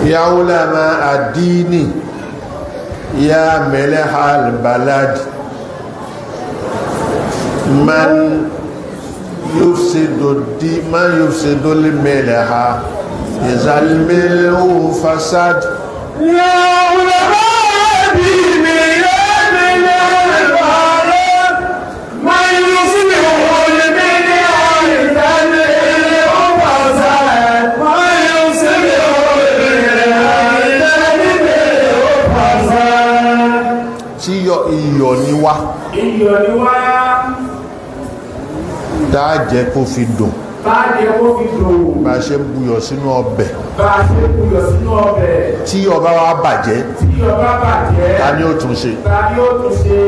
يا علماء الدين يا ملح البلد من يفسد الدين من يفسد الملح إذا الملح فسد يا علماء الدين يا ملح البلد من يصلح الملح إذا الملح فسد من يصلح الملح إذا الملح فسد. tí iyọ̀ ni wá iyọ̀ ni wá dájẹ́ kó fi dùn báyẹ̀ kó fi dùn bá a ṣe ń buyọ̀ sínú ọbẹ̀ bá a ṣe buyọ̀ sínú ọbẹ̀ tí ọba wa bàjẹ́ tí ọba bàjẹ́ ta ni ó tún ṣe ta ni ó tún ṣe.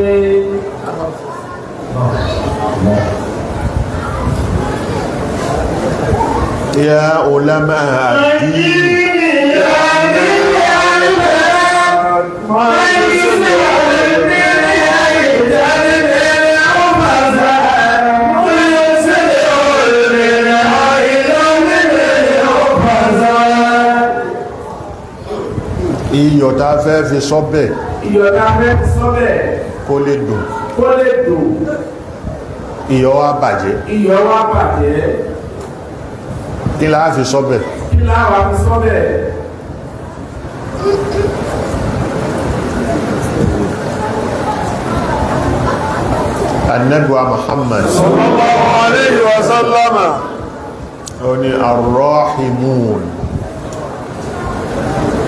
يا علماء الدين iyọ̀ tá a fẹ́ fi sọ́bẹ̀ iyọ̀ tá a fẹ́ fi sọ́bẹ̀ kó lè dùn kó lè dùn iyọ̀ wa bàjẹ́ iyọ̀ wa bàjẹ́ kí la fi sọ́bẹ̀ kí láwa fi sọ́bẹ̀. Ànábì wa Muhammad sallallahu alayhi wa sallama ó ní arrahimun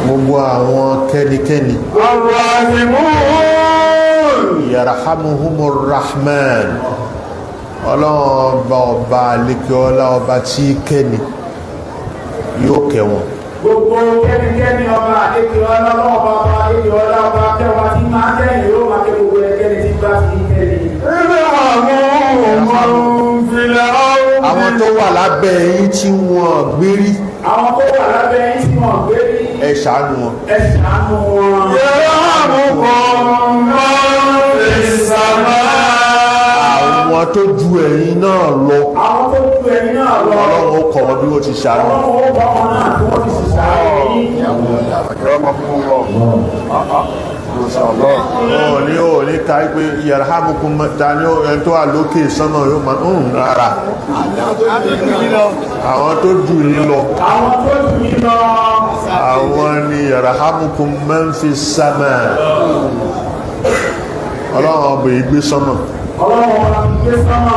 gbogbo àwọn kẹ́nikẹ́ni arrahimun yarhamuhumur rahman ọlọ́run ọba àlékè ọlá ọba tí kẹ́ni yóò kẹ́ wọn gbogbo kẹ́nikẹ́ni ọba àdékè ọlọ́ọ̀bá ọba àdékè ọlọ́ọ̀bá kẹwàá tí máa kẹ́yìn yóò máa kẹ́ gbogbo ẹnikẹ́ni tí bá fi kẹ́ni. àwọn tó wà lábẹ́ yín tí wọ́n gbérí àwọn tó wà lábẹ́ yín tí wọ́n gbérí ẹ ṣàánú wọn ẹ ṣàánú wọn. àwọn tó ju ẹ̀yin náà lọ àwọn tó ju ẹ̀yin náà lọ ọlọ́run ó kọ́ wọn bí wọ́n ti ṣàánú ọlọ́run ó bá wọn náà tí wọ́n ti ṣàánú yín. ó ní ká pé yarhamukum ta ní ẹni tó wà lókè sánmà yóò máa ń rárá àwọn tó jù yín lọ àwọn tó jù yín lọ àwọn ni yarhamukum man fi sama ọlọ́run ọba ìgbé sánmà ọlọ́run ọba ìgbé sánmà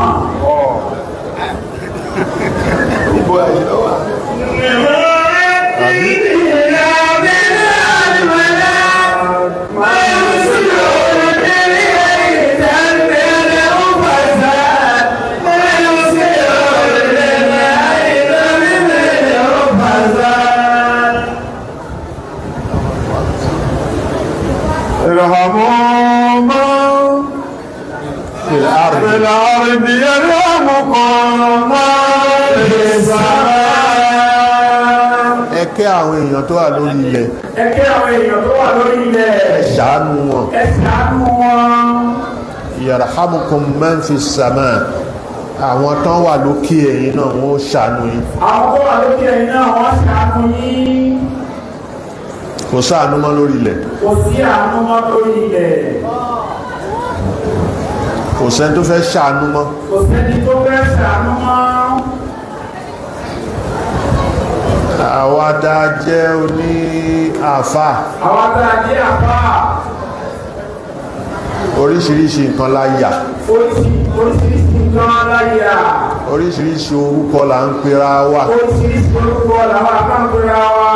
ارحموا من في الأرض في الأرض يرحمكم من في السماء. ẹ kẹ́ àwọn èèyàn tó wà lórí ilẹ̀ ẹ kẹ́ àwọn èèyàn tó wà lórí ilẹ̀ ẹ ṣàánú wọn ẹ ṣàánú wọn. yarhamukum man fi sama àwọn tán wà lókè ẹ̀yin náà wọ́n ó ṣàánú yín àwọn tó wà lókè ẹ̀yin náà wọ́n ṣàánú yín. kò sáànú mọ́ lórí ilẹ̀ kò sí àánú mọ́ lórí ilẹ̀. kò sẹ́ni tó fẹ́ ṣàánú mọ́ kò sẹ́ni tó fẹ́ ṣàánú mọ́. àwa tá a jẹ́ oní àfà àwa tá a jẹ́ àfà oríṣiríṣi nǹkan láyà oríṣiríṣi nǹkan láyà oríṣiríṣi orúkọ là ń pera wa oríṣiríṣi orúkọ làwọn àbá ń pera wa.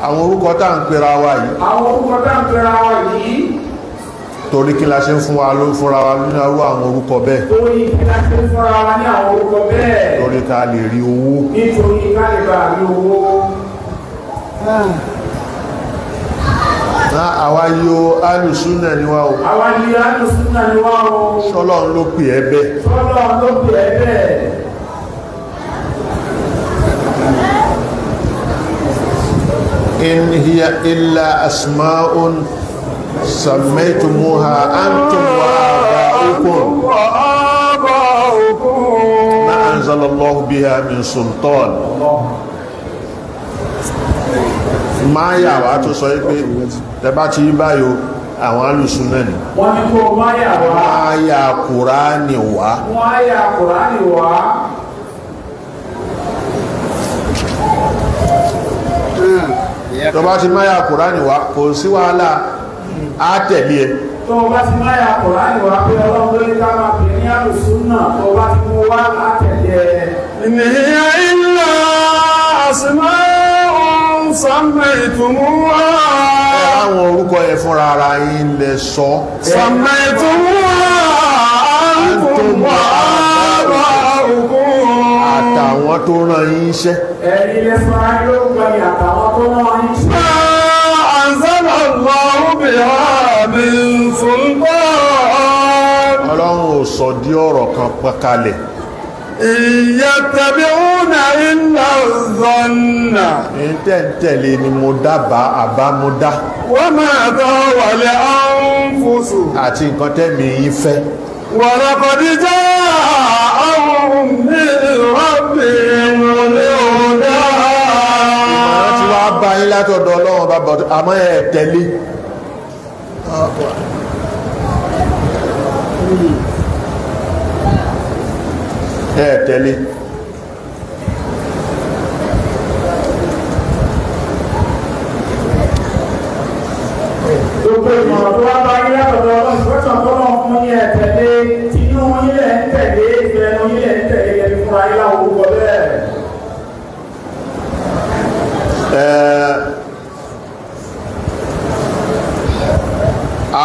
àwọn orúkọ tá ń pera wa yìí àwọn orúkọ tá ń pera wa yìí torí kí la ṣe ń fún wa ló fúnra wa nínú àwọn orúkọ bẹ́ẹ̀ torí kí la ṣe ń fúnra wa ní àwọn orúkọ bẹ́ẹ̀ torí ká lè rí owó nítorí ká lè bá rí owó. àwa yóò alùsúnà ni wá o àwa ni alùsùnà ni wá o. ṣọ́lọ́run ló pè ẹ́ bẹ́ẹ̀ sọ́lọ́ ló pè é bẹ́ẹ̀. in hiya illa asma'un sammaytumuha antum wa aba'ukum ma anzalallahu biha min sultan máa yà wá tó sọ pé tẹbá ti báyò àwọn alùsùn náà ni wọ́n ní kó máa yà wá máa yà Kùránì wá wọ́n á yà Kùránì wá tó bá ti máa yà Kùránì wá kò sí wàhálà á tẹ̀lé ẹ tó bá ti máa yà Kùránì wá pé ọlọ́run lórí ká máa pè ní alùsùn náà tó bá ti mú wá látẹ̀lé إن هي إلا أسماء سميتموها àwọn orúkọ yẹn fúnra ara yín lẹ sọ سميتموها أنتم وآباؤكم àtàwọn tó rán yín iṣẹ́ ẹ̀rí lẹ́sọ̀ ayé ló gbọ́ ní àtàwọn tó náà ń ṣe ما أنزل الله بها من سلطان ọlọ́run ò sọ dí ọ̀rọ̀ kan pẹ́kalẹ̀ إن يتبعون إلا الظن ní tẹ̀ntẹ̀lé ni mo dábàá àbámúdá وما تهوى الأنفس àti nǹkan tẹ́mi yín fẹ́ ولقد جاءهم من ربهم الهدى ìmọ̀ràn tí wàá bá yín látọ̀dọ̀ ọlọ́run bá bọ̀ àmọ́ ẹ̀ tẹ̀lé ẹ̀ tẹ̀lé gbogbo ìmọ̀ràn tó wá bá yín látọ̀dọ̀ ọlọ́run ìfẹ́sàn tó náà fún yín ẹ̀ tẹ̀lé tí inú yín lẹ̀ ń tẹ̀lé ìfẹ́ inú yín lẹ̀ ń tẹ̀lé ẹni fúnra yín láwọn orúkọ bẹ́ẹ̀.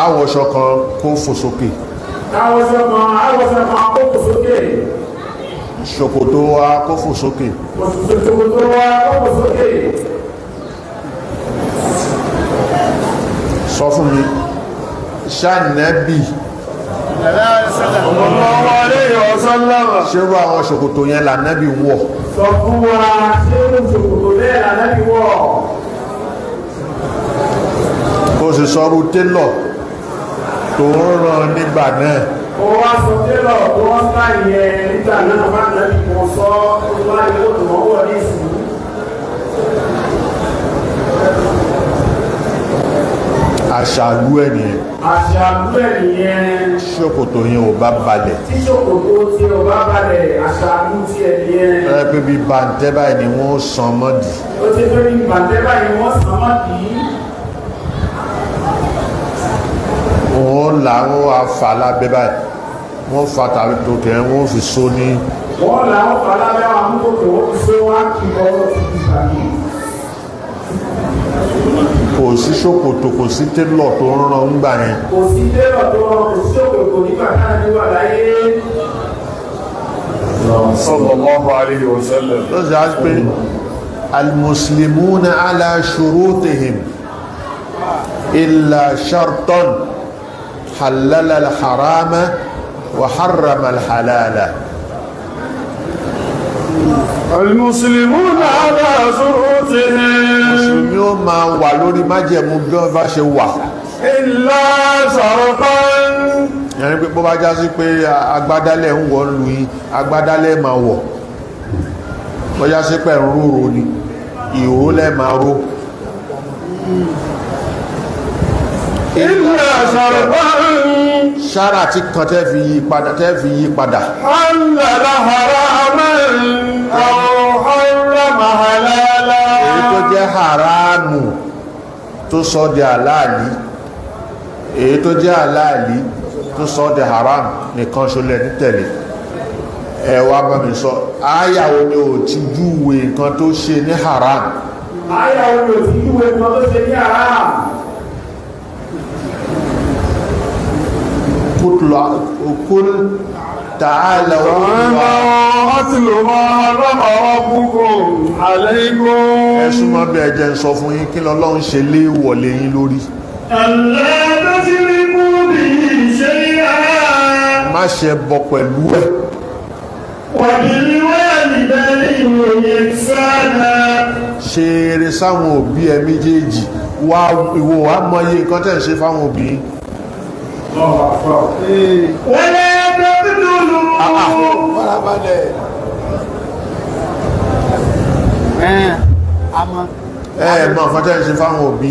àwọ̀ṣọ kan kó fò sókè àwọ̀sọ̀ kan kó kò sókè ṣòkòtò wa kó fò sókè òṣìṣẹ́ tó wá kó kò sókè sọ fún mi ṣànẹ́bì sallallahu alayhi wa sallam ṣerú àwọn ṣòkòtò yẹn lànẹ́bì wọ̀ sọ fún wa ṣé òṣòkòtò bẹ́ẹ̀ lànàbí wọ̀ kó sì sọrú télọ̀ tó ń rán nígbà náà ó wá sọ télọ̀ tó wọ́n ká ìyẹn nígbà náà bá nàbí kan sọ wá ní kó tó wọ́n wọ̀ ní ìsìn àṣàlú ẹ̀nìyàn àṣà àbúrẹ̀ nìyẹn ṣòkòtò yẹn ò bá balẹ̀ tí ṣòkòtò tí ó bá balẹ̀ àṣà àbúrẹ̀ nìyẹn ẹ pé bí bàǹtẹ́ báyìí ni wọ́n san mọ́dì ó ti fẹ́ ní bàtẹ́ báyìí wọ́n sàn má dì í wọ́n là wọ́n wá fà lábẹ́ báyìí wọ́n fa tàbí tòkè wọ́n fi so ní wọ́n làwọn fà lábẹ́ àwọn amúkòkò wọ́n fi ṣe wá kí ọwọ́ ti di bàbí kò sí ṣòkòtò kò sí télọ̀ tó ń rán ńgbà yẹn kò sí télọ̀ tó rọ kò sí òkòkò nígbà táà ní wà láyé sallallahu alayhi wa sallam ló sì á pé almuslimuna ala shurutihim illa sharton halala alharama wa harrama alhalala المسلمون على شروطهم mùsùlùmí ó máa wà lórí májẹ̀mú bí wọ́n bá ṣe wà إلا شرطا yẹni pé bó bá já sí pé agbádálẹ̀ ń wọ̀ lù yí agbádálẹ̀ máa wọ̀ bó já sí pé rúrò ní ìhó lẹ́ máa ró إلا شرطا ṣára tí kan tẹ́ fi yí padà حلل حراما أو حرم حلالا èyí tó jẹ́ haramu tó sọ di aláàlí èyí tó jẹ́ aláàlí tó sọ di haram nìkan ṣolẹ̀ ní tẹ̀lé ẹ wá bá mi sọ áyàwó ni ò ti júwe nǹkan tó ṣe ní haram ayé àwọn olùsí ìwé kan tó ṣe ní àrá kúl tààlà وأنا أتل ما حرم ربكم عليكم ẹ̀sùnmọ́ bí ẹjẹ́ ń sọ fún yín kí lọ́lọ́run ṣe lé wọlé yín lórí ألا تشركوا به شيئا má ṣe bọ pẹ̀lú ẹ̀ وبالوالدين إحسانا ṣe eré sáwọn òbí ẹ méjèèjì wá ìwò wá mọye nǹkan tẹ́ ń ṣe fáwọn òbí yín. ولا تقتلوا àmọ́ ẹ̀ẹ̀mọ̀ nǹkan tẹ́ ń ṣe fáwọn òbí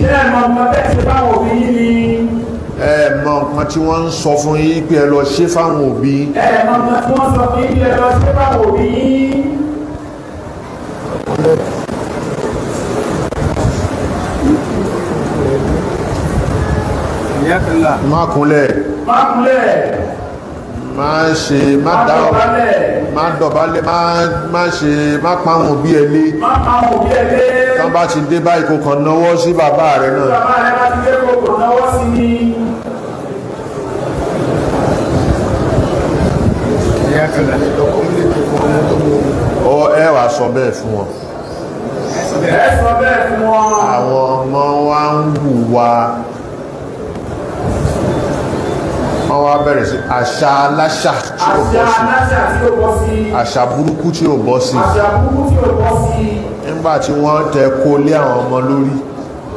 ẹ̀ẹ̀mọ̀ nǹkan tí wọ́n ń sọ fún yín pé ẹ lọ ṣe fáwọn òbí má kúnlẹ̀ má ṣe má dọ̀bálẹ̀ má ṣe má pàwọn òbí ẹlé tán bá ti dé báyìí kò kàn náwọ́ sí bàbá rẹ̀ náà ọ ẹ wá sọ bẹ́ẹ̀ fún wọn àwọn ọmọ wa ń hùwà wọ́n wá bẹ̀rẹ̀ sí àṣà aláṣà tí ó bọ́ sí àṣà burúkú tí ó bọ́ sí nígbàtí wọ́n tẹ kó lé àwọn ọmọ lórí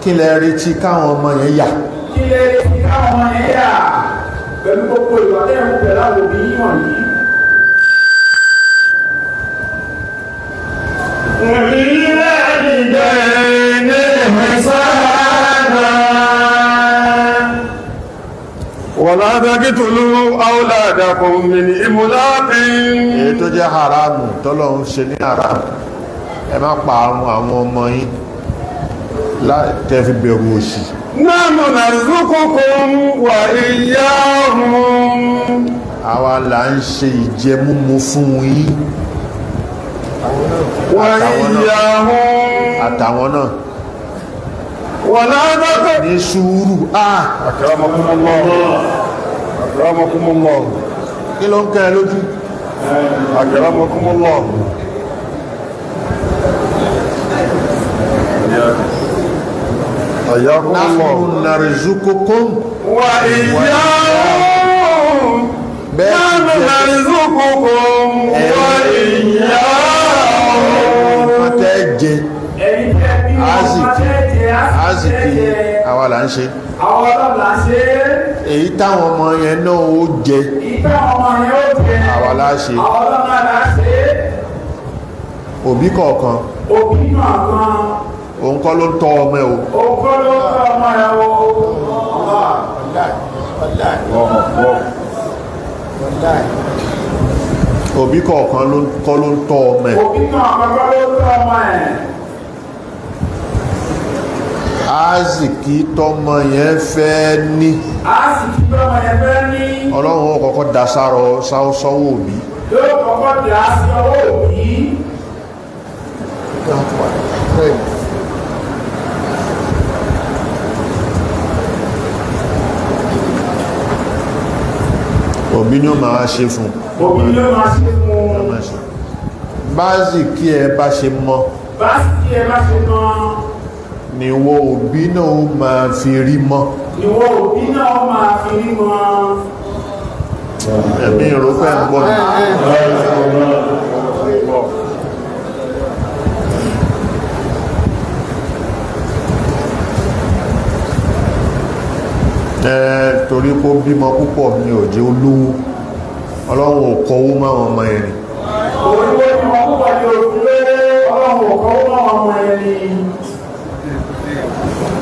kí lẹ retí káwọn ọmọ yẹn yà pẹ̀lú gbogbo ìwà tẹ́ẹ̀mù pẹ̀lú àwọn òbí yíwọ̀n yìí ولا تقتلوا أولادكم من إملاق èyí tó jẹ́ haramu tọ́lọ́run ṣe ní haramu ẹ má pa àwọn ọmọ yín tẹ́ fi bẹ̀rù òṣì نحن نرزقكم وإياهم àwa là ń ṣe ìjẹ múmu fún yín àtàwọn náà ولا تقتلوا ní sùúrù أكرمكم الله أكرمكم الله kí ló ń kẹ́ ẹ lójú أكرمكم الله حياكم الله nahnu narzuqukum وإياهم نحن نرزقكم وإياهم jẹ azìkí àwa là ń ṣe èyí táwọn ọmọ yẹn náà ó jẹ àwa là ṣe òbí kọ̀ọ̀kan òun kọ́ ló ń tọ́ ọmọ ẹ̀ òbí kọ̀ọ̀kan kọ́ ló ń tọ́ ọmọ ẹ̀ azìkí tọ́mọ yẹn fẹ́ ní ọlọ́run ó kọ́kọ́ dá sọ́wọ́ òbí yóò kọ́kọ́ dá sí ọwọ́ òbí òbí ni ó máa ṣe fún òbí ló máa ṣe fún bázìkí ẹ bá ṣe mọ́ ni wọ́n òbí náà máa fi rí mọ́ ẹ̀mí ìrókẹ́ ń gbọ́ torí kó bímọ púpọ̀ ní òjé olówó ọlọ́run ò kọwó máwọn ọmọ ẹ̀rìn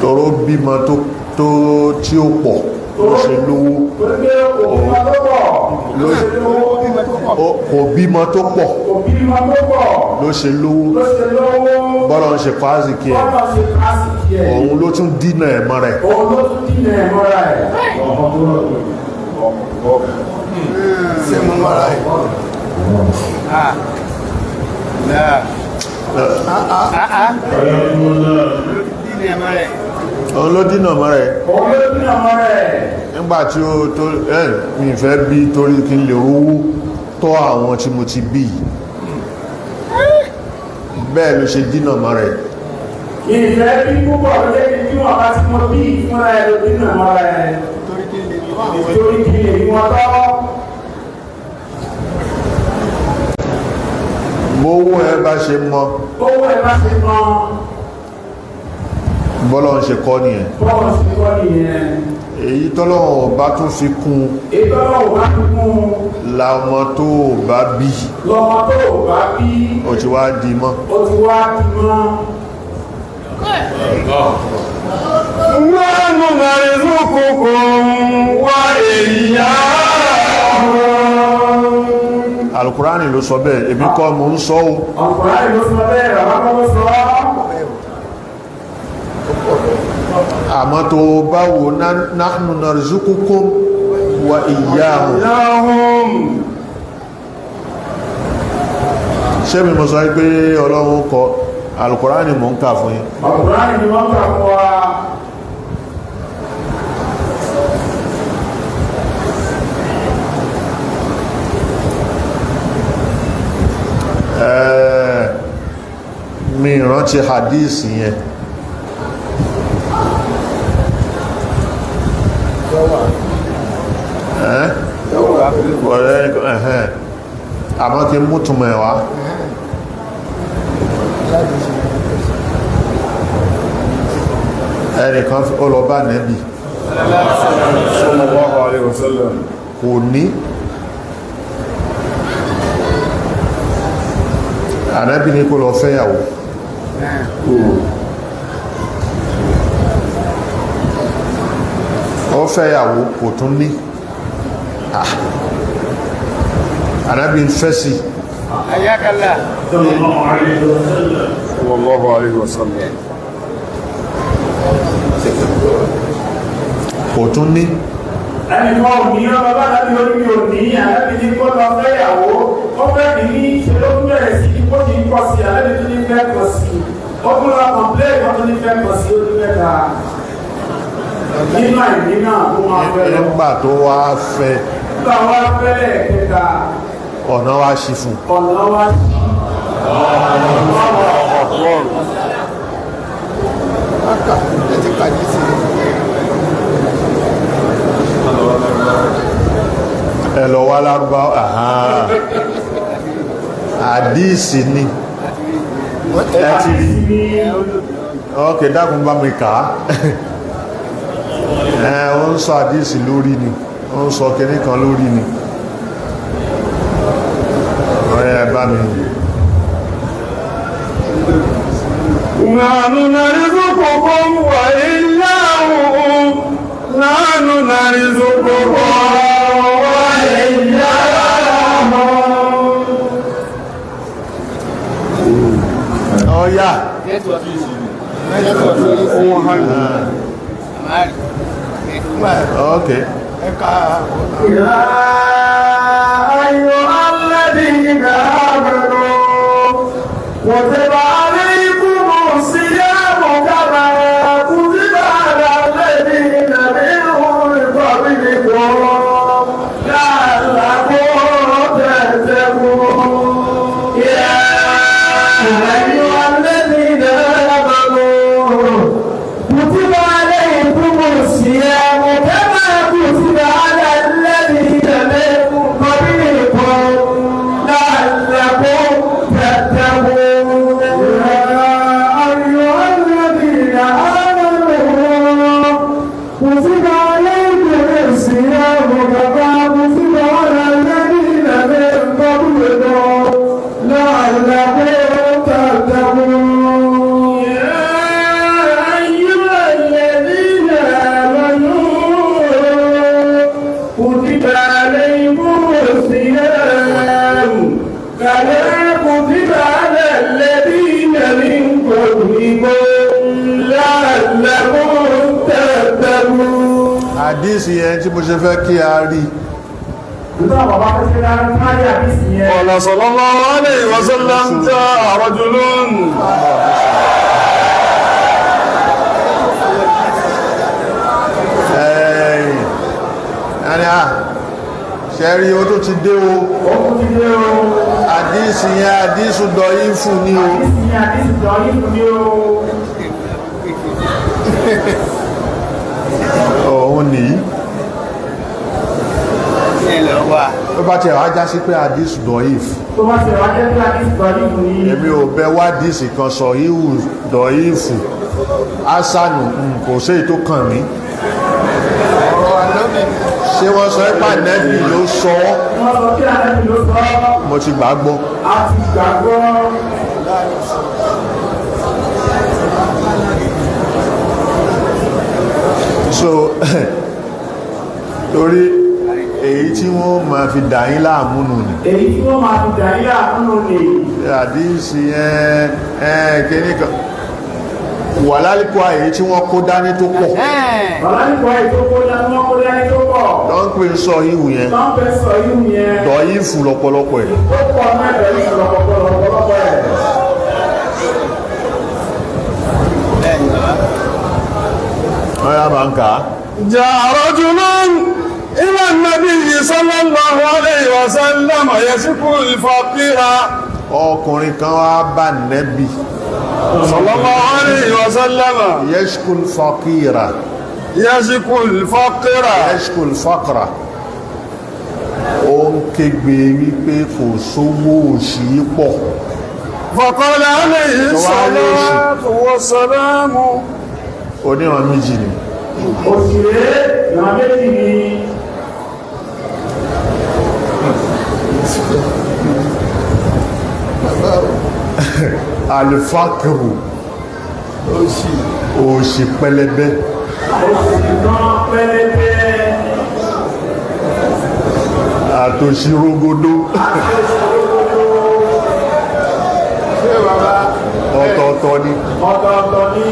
tọrọ bímọ tó tí ó pọ̀ ló ṣe lówó kò bímọ tó pọ̀ ló ṣe lówó bọ́lọ̀ ń ṣe pàásìkí ẹ̀ òun ló tún dínà ẹ̀mọ́ rẹ̀ òun ló dínà ẹ̀mọ́ rẹ̀ nígbàtí ó tó mi fẹ́ bí torí kí n lè rówó tọ́ àwọn tí mo ti bí bẹ́ẹ̀ ló ṣe dínà ẹ̀mọ́ rẹ̀ ìfẹ́ bí púpọ̀ lé ní wọ́n bá ti mọ́ bí fún ẹ̀ ló dínà ẹ̀mọ́ rẹ̀ torí kí lè rí wọn tọ́ bówó ẹ bá ṣe mọ́ bọ́lọ̀ ń ṣe kọ́ nìyẹn èyí tọ́lọ́wọ̀n bá tún fi kún láọmọ tó bá bí ó ti wá di mọ́ nánú narzuqukum wa iyyahum. Al-Qur'ani ló sọ bẹ́ẹ̀, èmi kọ́ mo ń sọ o. Al-Qur'ani ló sọ bẹ́ẹ̀, bàbá kọ́ ló sọ. Àmọ́ tó bá wo nahnu narzuqukum wa iyyahum. Ṣé mi mo sọ pé Ọlọ́run kọ Al-Qur'ani mò ń kà fún yín? Al-Qur'ani ni wọ́n kà fún wa. Mi rántí hadith yẹn. Àmọ́ kí mú túnmọ̀ ẹ̀ wá. Ẹnìkan ó lọ bá Nẹ́bì sallallahu alaihi wasallam kò ní. Ànábì ní kó lọ fẹ́yàwó. Ó fẹ́yàwó kò tún ní. Ànábì ń fẹ́ sí. Ayákàlá. sallallahu alaihi wasallam Kò tún ní. Ẹni kan ò ní ọmọ bá lábí orí ò ní àlẹ́bí ní kó lọ fẹ́yàwó, ó fẹ́ kì ní ṣe ló tún bẹ̀rẹ̀ sí ní kó ti ń kọ́ sí àlẹ́bí tó ní fẹ́ kọ́ sí. Ó tún lọ kọ̀m̀plẹ́ ìkan tó ní fẹ́ kọ́ sí ó tún mẹ́ta. Nínú àìní náà tó máa fẹ́ lọ. Nígbà tó wá fẹ́, Nígbà wá fẹ́lẹ̀ kẹta, ọ̀nà wá ṣí fún. ọ̀nà wá sí. Ẹ lọ wá lárúbá àdíìsì ni ẹ ti rí. Ok, dákun bá mi kàá. Ó ń sọ àdíìsì lórí ni, ó ń sọ kìní kan lórí ni. Ọ̀rẹ́ bá mi. nánú narzuqukum wa iyyahum. nánú narzuqukum wa iyyahum. Ọ̀yá. Ok. يا أيها الذين آمنوا كتب عليكم الصيام كما كتب على الذين من قبلكم لعلكم تتقون يا أيها الذين آمنوا كتب عليكم الصيام كما كتب على الذين من قبلكم لعلكم تتقون يا أيها الذين آمنوا كتب عليكم الصيام كما كتب على الذين من قبلكم لعلكم تتقون يا أيها الذين آمنوا كتب عليكم الصيام كما كتب على الذين من قبلكم لعلكم تتقون. Àdíìsì yẹn tí mo ṣe fẹ́ kí a rí. قال صلى الله عليه وسلم جاء رجل Ṣẹ́rí ó tó ti dé o. Àdíìsì yẹn àdíìsù dọ̀yí fún ní o. Òun nìyí. Tó bá tẹ̀ wá já sí pé àdíìsù dọ̀yí fún. Èmi ò bẹ wá àdíìsì kan sọ ìhù dọ̀yí fún. Asanu kò sí èyí tó kàn mí. Ṣé wọ́n sọ ẹ́pà nẹ́bì ló sọ ọ́? Mo ti gbàgbọ́. fi dàyín láàmúnù ni èyí tí wọ́n máa fi dàí láàmúnú ni àdíṣì kìníkan wà lálìkọ́ àyè tí wọ́n kó dání tó pọ̀ bàbá nípa ètò kó dání wọ́n kó dání tó pọ̀ lọ́n pè ń sọ ìhù yẹn wọ́n fẹ́ sọ yìí yẹn dọ̀ yìí fù lọ́pọ̀lọpọ̀ ẹ̀ ó pọ̀ mẹ́bẹ̀ẹ́ ní lọ́pọ̀lọpọ̀ ẹ̀ ọ̀yá bá ń kà á جاء رجل إلى النبي صلى الله عليه وسلم يشكو الفقير ọkùnrin kan wá bá nẹ́bì صلى الله عليه وسلم yashkul faqira يشكو الفقير yashkul faqra ó ń kégbe wípé kò sówó òṣì pọ̀ فقال عليه الصلاة والسلام oníran méjì ni òṣèré ìran méjì ni alifakiru òṣì pẹlẹbẹ òṣèré náà pẹ́lẹ́pẹ́ àtòṣì rógódó ọ̀tọ̀ọ̀tọ̀ ni ọ̀tọ̀ọ̀tọ̀ ní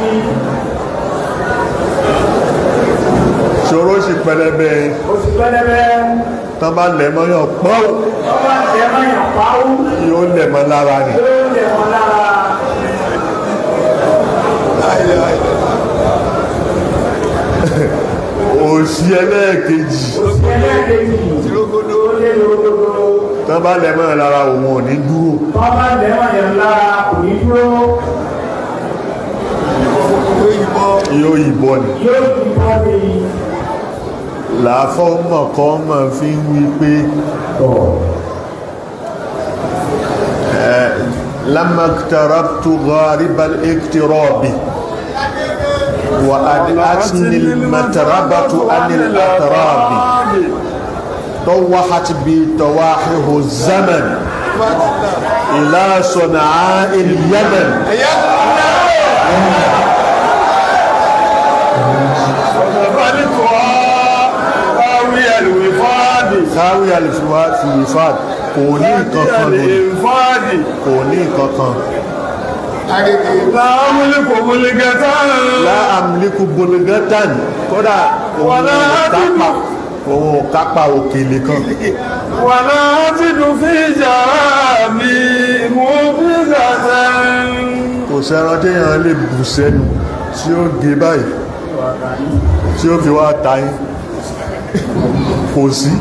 ṣòro ṣì pẹlẹbẹ oṣù pẹ́lẹ́pẹ́ tán bá lẹ̀mọ́yàn pọ́ wọ́n bá tẹ̀ mọ́yàn pàáwú yóò lẹ̀mọ́ lára ni yóò lè wọ́n lára òṣì ẹlẹ́ẹ̀kejì oṣù ẹlẹ́ẹ̀kejì ó lé lórógbó tán bá lẹ̀mọ́yàn lára òun ò ní dúró wọ́n bá tẹ̀ mọ́yàn lára kò ní dúró yóò yìnbọn ni yóò fi bọ́ ní làáfọ́ mọ̀kọ́ mọ̀ fi ń wí pé لما اقتربت غارب الاقتراب وأدأتني المتربة عن الأتراب طوحت بي طواحه الزمن إلى صنعاء اليمن خاوية الوفاد kò ní nǹkankan lórí kò ní nǹkankan láàmìlíkù bologatan kódà òun kápá òkèlè kan wà láti dùn fi jà mí mú bí gàtẹ́ kò sẹ́ran téèyàn lè bù sẹ́nu tí ó gé báyìí tí ó fi wá tayín kò sí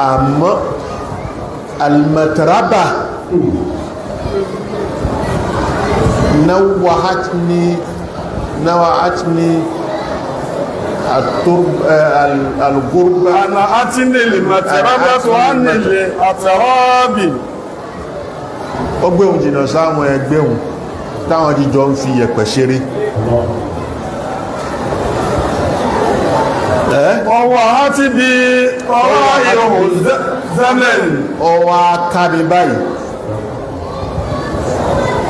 àmọ́ almataraba nawa'atni al-gurba ana atinili mataraba tó á nílé àtàràbì ó gbéhùn jìnà sáwọn ẹgbẹ́hùn táwọn jíjọ ń fi yẹ̀pẹ̀ ṣeré ọwọ́ àti bí ọwọ́ ìhò zemen ọwọ́ akábi báyìí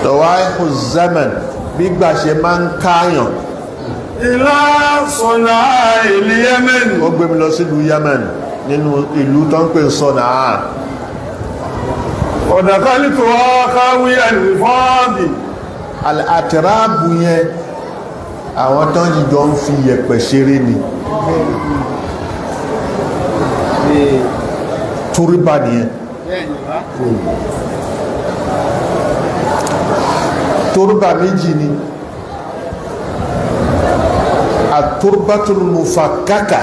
tọwọ́ ìhò zemen gbígbà ṣe máa ń káyàn ilá sọ̀nà ìlú yemen ó gbé mi lọ sílùú yemen nínú ìlú tó ń pè Sọ̀nàá ọ̀dàkálì tó wá káwí àlùfáàbì àtìráàbù yẹn àwọn tán jíjọ ń fi yẹ̀pẹ̀ ṣeré ni túríbà nìyẹn túríbà méjì ni àtúrbátùl mufakkaka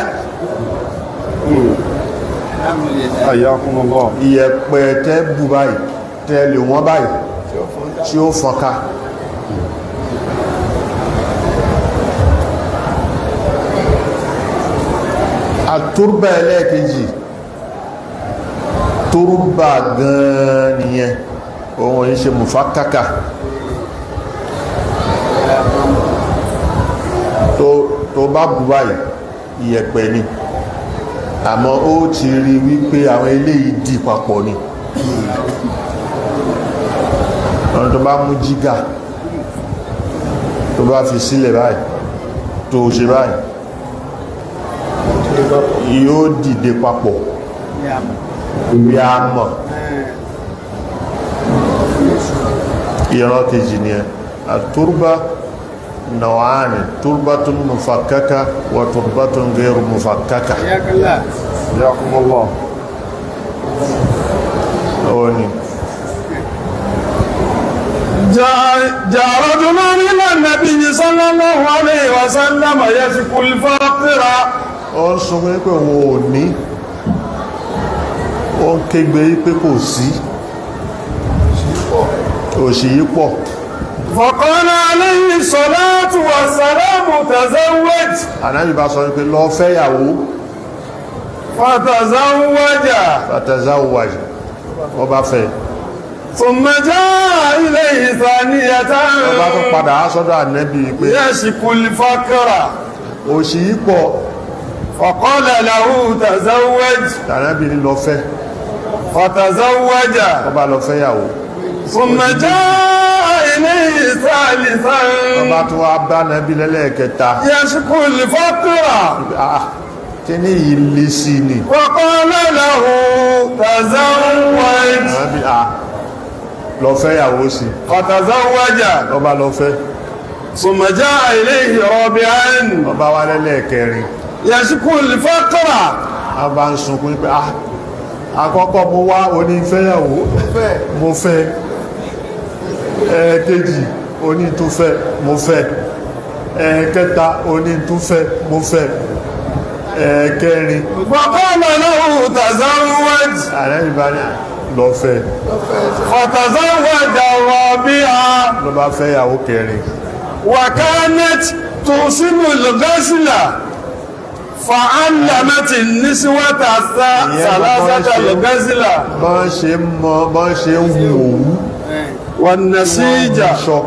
ayyakumullah ìyẹ̀pẹ̀ tẹ́ bù báyìí tẹ́ lè wọ́n báyìí tí ó fọ́nká àtúrbà ẹlẹ́ẹ̀kejì túrbà gan nìyẹn ohun yìí ṣe mufakkaka tó bá bù báyìí ìyẹ̀pẹ̀ ni àmọ́ ó ti rí wípé àwọn eléyìí dì papọ̀ ni ọ̀nà tó bá mú jígà tó bá fi sílẹ̀ báyìí tó ṣe báyìí yóò dìde papọ̀ bí a mọ̀ ìran kejì ni ẹ àtúrbà nàwáàni túrbàtún mufakkaka wà túrbàtún gairu mufakkaka yakumullah ọwọ́ni جاء رجل إلى النبي صلى الله عليه وسلم يشكو الفقر ó ń sọ pé wọn ò ní ó ń kégbe pé kò sí òṣì yí pọ̀ فقال عليه الصلاة والسلام تزوج Ànábì bá sọ pé lọ fẹ́yàwó فتزوج fatazawwaj ó bá fẹ́ ثم جاء إليه ثانية ó bá tún padà á sọ́dọ̀ Ànábì pé يشكو الفقر òṣì yí pọ̀ فقال له تزوج Ànábì ní lọ fẹ́ فتزوج ó bá lọ fẹ́yàwó ثم جاء إليه ثالثا ó bá tún wá bá Ànábì lẹ́lẹ́kẹta يشكو الفقر kí ní yìí lé sí ni وقال له تزوج Ànábì lọ fẹ́yàwó sí فتزوج ó bá lọ fẹ́ ثم جاء إليه رابعا ó bá wá lẹ́lẹ́kẹrin يشكو الفقر a bá ń sunkún pé àkọ́kọ́ mo wá onífẹ́yàwó mo fẹ́ ẹ̀ẹ̀kejì onítúfẹ́ mo fẹ́ ẹ̀ẹ̀kẹta onítúfẹ́ mo fẹ́ ẹ̀ẹ̀kẹrin وقال له تزوج àrẹ́rìnbáni lọ fẹ́ فتزوج الرابعة lọ bá fẹ́yàwó kẹrin وكانت توصل الغسل فعلمت النسوة ثلاثة الغسل bọ́n ṣe ń wò ó والنسيج ṣọ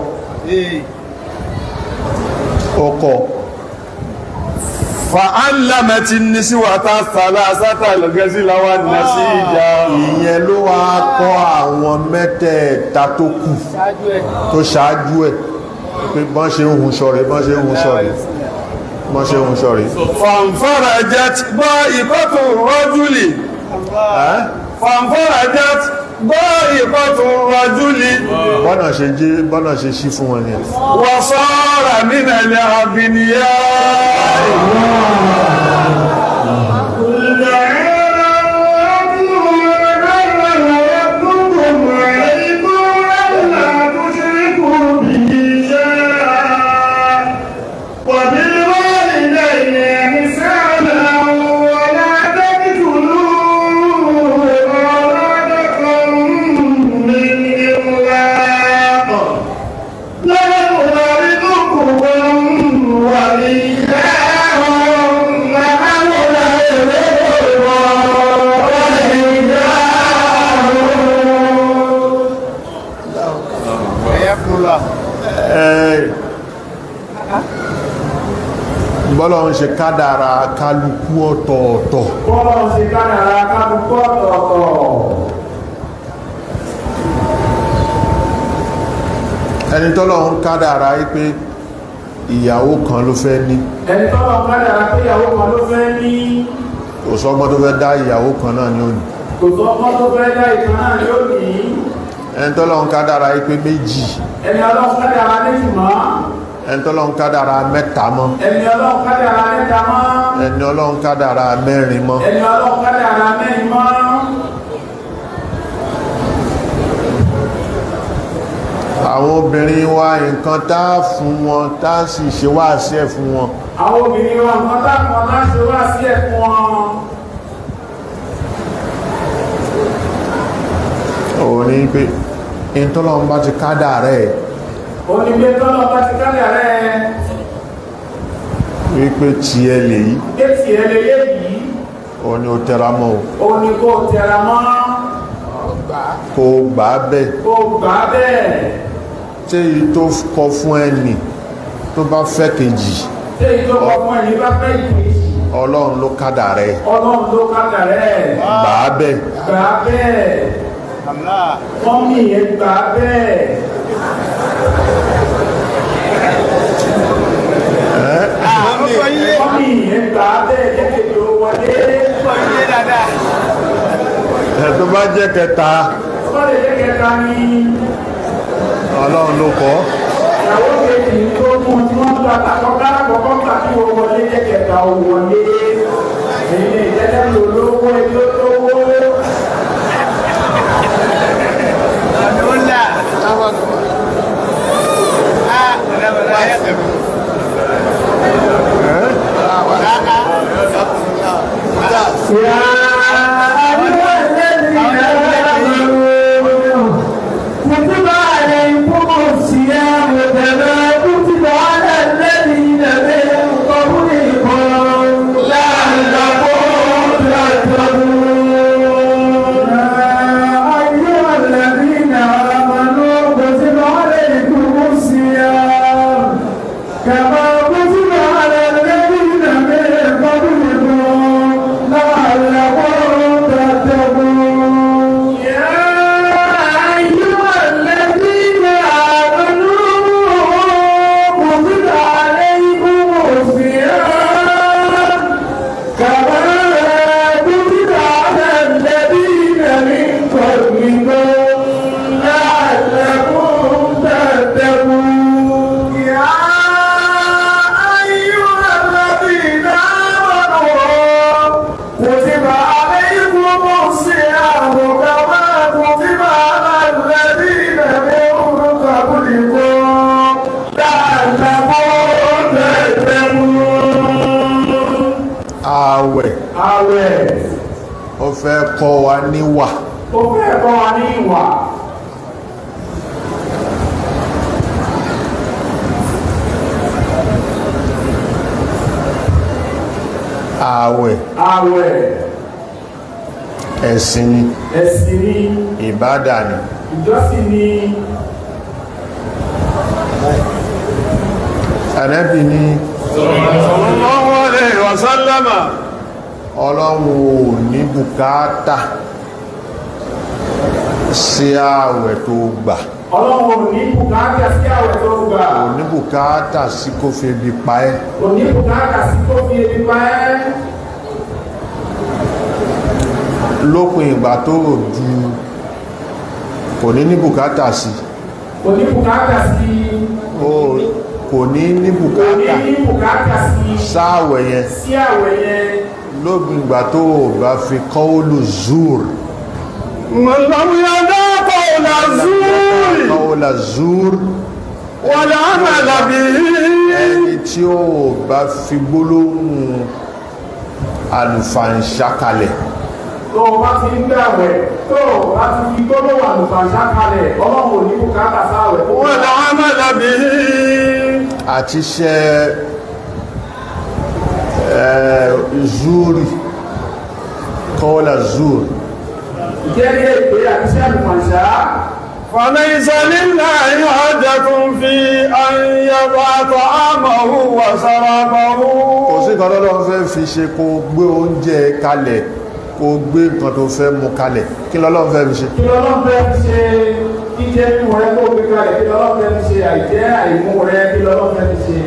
ọkọ̀ فعلمت النسوة ثلاثة الغسل والنسيج ìyẹn ló wá kọ́ àwọn mẹ́tẹ̀ẹ̀ta tó kù tó ṣáájú ẹ̀ pé bọ́n ṣe ń hun ṣọ́rẹ̀ bọ́n ṣe ń hun ṣọ́rẹ̀ bọ́n ṣe ń hun ṣọ́rẹ̀ فانفرجت ضائقة الرجل فانفرجت ضائقة الرجل bọ́nà ṣe ṣí fún wọn ni وصار من الأغنياء bọ́lọ́run ṣe kádàrá kálukú ọ̀tọ̀ọ̀tọ̀ bọ́lọ́run ṣe kádàrá kálukú ọ̀tọ̀ọ̀tọ̀ ẹni tọ́lọ́run kádàrá wípé ìyàwó kan ló fẹ́ ní ẹni tọ́lọ́run kádàrá pé ìyàwó kan ló fẹ́ ní kò sọ́gbọ́n tó fẹ́ dá ìyàwó kan náà ní òní kò sọ́gbọ́n tó fẹ́ dá ìkan náà ní òní ẹni tọ́lọ́run kádàrá wípé méjì ẹni ọlọ́run kádàrá méjì mọ́ ẹni tọ́lọ́run kádàrá mẹ́ta mọ́ ẹni ọlọ́run kádàrá mẹ́ta mọ́ ẹni ọlọ́run kádàrá mẹ́rin mọ́ ẹni ọlọ́run kádàrá mẹ́rin mọ́ àwọn obìnrin wa nǹkan tá fún wọn tá sì ṣe wá sí ẹ̀ fún wọn àwọn obìnrin wa nǹkan táwọn láti wá sí ẹ̀fún wọn òun ní pé ìtọ́lọ́run bá ti kádàrá ẹ̀ onígbé tọ́lọ́ bá ti kádàrá ẹ̀ wípé tiẹ̀ lèyí kéèsì ẹlẹ́yẹ yìí òun ni ó tẹra mọ́ o òní kò tẹ̀ra mọ́ kò gbà á bẹ́ẹ̀ kò gbà bẹ́ẹ̀ tí èyí tó kọ fún ẹni tó bá fẹ́ kejì tí ìjọba fún ẹni bá fẹ́ ìkejì ọlọ́run ló kádàrá ẹ̀ ọlọ́run ló kádàrá ẹ̀ gbà á bẹ́ẹ̀ gbà bẹ́ẹ̀ mọ́mí yẹn gbà bẹ́ẹ̀ mọ́mí yẹn gbà bẹ́ẹ̀ jẹ́kẹ̀ẹ́ ló wọlé tó bá jẹ́ kẹta Ọba lè jẹ́ kẹta ní ọlọ́run ló kọ́. ìyàwó kejì tó mú tí wọ́n gba àkọ́kọ́ àkọ́kọ́ gbà kí wọ́n wọlé jẹ́ kẹta ò wọlé. Èyí ni ìjẹ́jẹ́ lò lówó ẹbí ó lówó. Ó fẹ́ kọ́ wa níwà. Ó fẹ́ kọ́ wa ní ìwà. Ààwẹ̀ ẹ̀sìn ni, ìbádà ni, ìjọsìn ni. Ànábì ni sallallahu alaihi wa sallama Ọlọ́run ò ní bùkátà sí ààwẹ̀ tó gbà. Ọlọ́run ò ní bùkátà sí ààwẹ̀ tó gbà. Ò ní bùkátà sí kó fi ebi pa ẹ́. Ò ní bùkátà sí kó fi ebi pa ẹ́. Lópin ìgbà tó rò ju kò ní bùkátà sí. Kò ní bùkátà sí. Kò ní bùkátà sáàwẹ̀ yẹn. Sí ààwẹ̀ yẹn. Lópin ìgbà tó bá fi qawlu zur. Qawla zur. Wal amala bihi. Ẹni tí ó bá fi gbólóhùn àlùfàǹṣá kalẹ̀. Tó bá ti ń gbàwẹ̀, tó bá ti fi gbólóhùn àlùfàǹṣá kalẹ̀, Ọlọ́run ò ní bùkátà sáàwẹ̀. Wal amala bihi. Àti iṣẹ́ zuri, qawla zur. Ìjẹ́rí èpè àti iṣẹ́ àlùfàǹṣá. فليس لله حاجة في أن يضع طعامه وشرابه. Kò sí kan lọ́dọ̀ fẹ́ fi ṣe kó gbé oúnjẹ kalẹ̀, kó gbé nǹkan tó fẹ́ mú kalẹ̀. Kí lọ́lọ́ fẹ́ fi ṣe? Kí lọ́lọ́ fẹ́ fi ṣe jíjẹ́ mímú rẹ kó gbé kalẹ̀? Kí lọ́lọ́ fẹ́ fi ṣe àìjẹ́ àìmú rẹ? Kí lọ́lọ́ fẹ́ fi ṣe?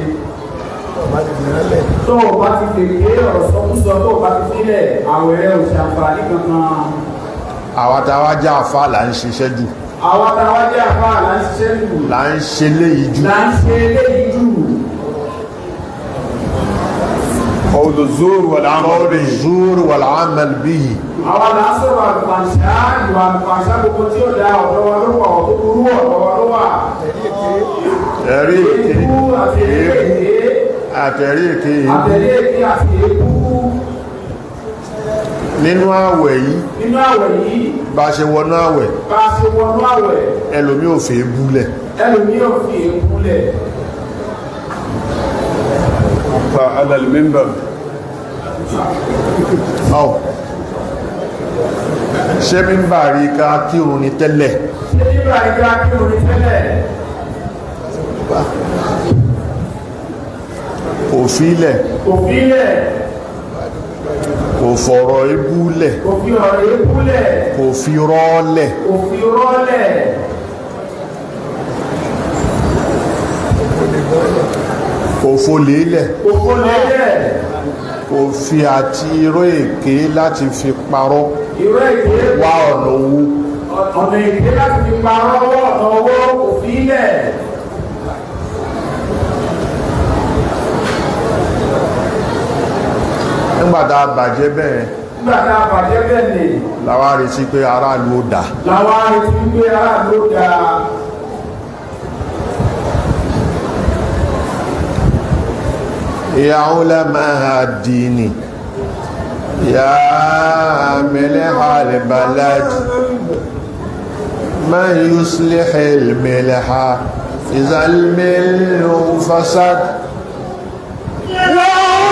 Tó o bá ti fèrè ọ̀rọ̀ sọkúsọ, tó o bá ti sílẹ̀, àwẹ̀ rẹ ò ṣàǹfààní kankan. Àwa táwa já àfá là ń ṣiṣẹ́ jù. Àwa táwa jẹ́ àfá là ń ṣiṣẹ́ jù. Là ń ṣe léyìí jù. Là ń ṣe léyìí jù. قول الزور والعمل به. Àwa là ń sọ̀rọ̀ àlùfàǹṣá, ìwà àlùfàǹṣá gbogbo tí ó dá ọ̀dọ́ wa ló wà, ọ̀dọ́ burú ọ̀dọ́ wa ló wà. Ẹ̀rí èké. Èébú àti èké. Àtẹ̀rí èké. Àtẹ̀rí èké àti èébú. Nínú àwẹ̀ yìí. Nínú àwẹ̀ yìí. Bá ṣe wọnú àwẹ̀. Bá ṣe wọnú àwẹ̀. Ẹlòmí ò fẹ́ búlẹ̀. Ẹlòmí ò fi èébú lẹ̀. على المنبر. Ṣé mímbà rí ká kírun ní tẹ́lẹ̀? Ṣé mímbà rí ká kírun ní tẹ́lẹ̀? Kò fílẹ̀. Kò fílẹ̀. Kò fọ̀rọ̀ ebúlẹ̀. Kò fi ọ̀rọ̀ ebúlẹ̀. Kò fi rọ́lẹ̀. Kò fi rọ́lẹ̀. Kò fò lélẹ̀. Kò fò lélẹ̀. òfin àti irọ́ èké láti fi parọ́ irọ́ èké wá ọ̀nà owó ọ̀nà èké láti fi parọ́ ọ̀nà owó òfin ilẹ̀. nígbàtà bàjẹ́ bẹ́ẹ̀ nígbàtà bàjẹ́ bẹ́ẹ̀ ni làwa retí pé aráàlú ó dà làwa retí pé aráàlú ó dà. يا علماء الدين يا ملح البلد من يصلح الملح إذا الملح فسد يا